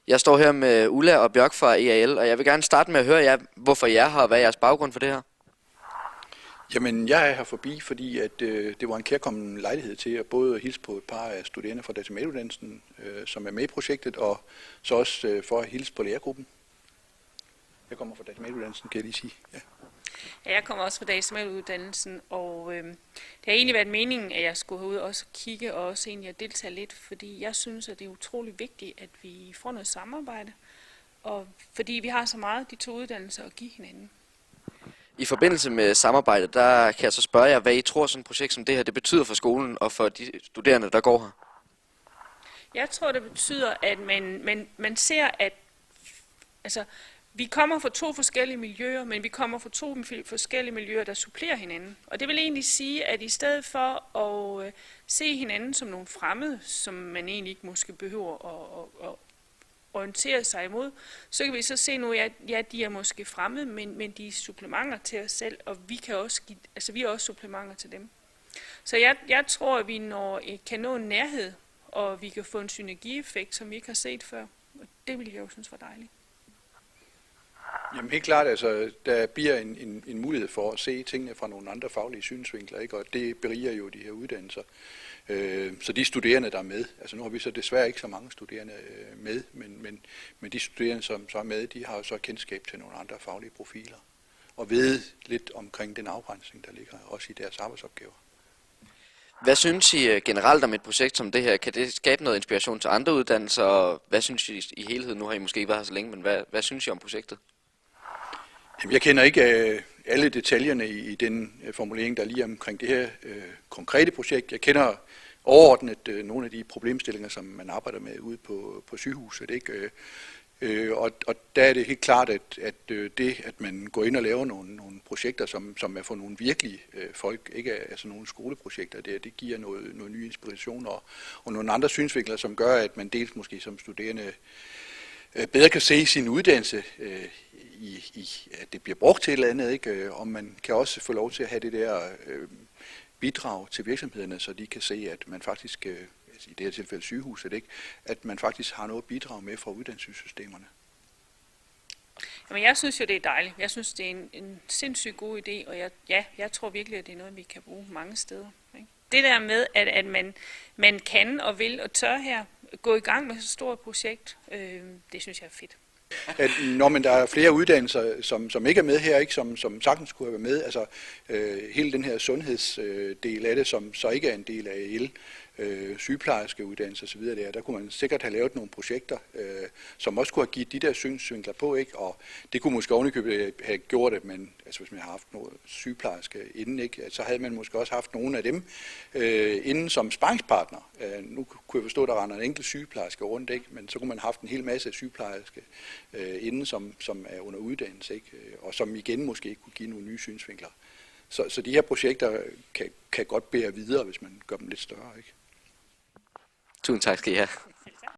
Jeg står her med Ulla og Bjørk fra EAL, og jeg vil gerne starte med at høre jer, hvorfor I er her, og hvad er jeres baggrund for det her? Jamen, jeg er her forbi, fordi at, det var en kærkommen lejlighed til at både hilse på et par af studerende fra datamaluddannelsen, som er med i projektet, og så også for at hilse på lærergruppen. Jeg kommer fra datamaluddannelsen, kan jeg lige sige. Ja. Ja, jeg kommer også fra datamaluddannelsen, og det har egentlig været meningen, at jeg skulle herud og også kigge og også egentlig at deltage lidt, fordi jeg synes, at det er utrolig vigtigt, at vi får noget samarbejde, og fordi vi har så meget de to uddannelser at give hinanden. I forbindelse med samarbejdet, der kan jeg så spørge jer, hvad I tror, sådan et projekt som det her, det betyder for skolen og for de studerende, der går her? Jeg tror, det betyder, at man ser, at altså, vi kommer fra to forskellige miljøer, men vi kommer fra to forskellige miljøer, der supplerer hinanden. Og det vil egentlig sige, at i stedet for at se hinanden som nogle fremmede, som man egentlig ikke måske behøver at orientere sig imod, så kan vi så se nu, at ja, de er måske fremmede, men de er supplementer til os selv, og vi kan også give, altså vi er også supplementer til dem. Så jeg tror, at vi kan nå en nærhed, og vi kan få en synergieffekt, som vi ikke har set før. Og det vil jeg jo synes var dejligt. Jamen helt klart, altså, der bliver en mulighed for at se tingene fra nogle andre faglige synsvinkler, ikke? Og det beriger jo de her uddannelser. Så de studerende, der er med, altså nu har vi så desværre ikke så mange studerende med, men de studerende, som så er med, de har jo så kendskab til nogle andre faglige profiler, og ved lidt omkring den afgrænsning, der ligger også i deres arbejdsopgaver. Hvad synes I generelt om et projekt som det her? Kan det skabe noget inspiration til andre uddannelser, og hvad synes I i helhed? Nu har I måske ikke været her så længe, men hvad synes I om projektet? Jamen, jeg kender ikke alle detaljerne i den formulering, der er lige omkring det her konkrete projekt. Jeg kender overordnet nogle af de problemstillinger, som man arbejder med ude på sygehuset, ikke? Og der er det helt klart, at det, at man går ind og laver nogle projekter, som er for nogle virkelige folk, ikke altså nogle skoleprojekter, det giver noget ny inspiration og nogle andre synsvinkler, som gør, at man dels måske som studerende bedre kan se sin uddannelse at det bliver brugt til et eller andet, ikke? Og man kan også få lov til at have det der bidrag til virksomhederne, så de kan se, at man faktisk, i det her tilfælde sygehuset, ikke? At man faktisk har noget at bidrage med fra uddannelsessystemerne. Jamen, jeg synes jo, det er dejligt. Jeg synes, det er en sindssygt god idé, og jeg tror virkelig, at det er noget, vi kan bruge mange steder. Ikke? Det der med, at man kan og vil og tør her gå i gang med så stort projekt, det synes jeg er fedt. At når man der er flere uddannelser, som ikke er med her, ikke, som sagtens kunne have været med, altså hele den her sundhedsdel af det, som så ikke er en del af EL, sygeplejerske uddannelse osv., der kunne man sikkert have lavet nogle projekter, som også kunne have givet de der synsvinkler på, ikke? Og det kunne måske ovenikøbet have gjort, at man, altså hvis man har haft noget sygeplejerske inden, ikke, så havde man måske også haft nogle af dem inden som sparringspartner. Nu kunne jeg forstå, at der render en enkelt sygeplejerske rundt, ikke? Men så kunne man have haft en hel masse sygeplejerske inden, som er under uddannelse, ikke? Og som igen måske kunne give nogle nye synsvinkler. Så de her projekter kan godt bære videre, hvis man gør dem lidt større, ikke? Tusind tak skal I have.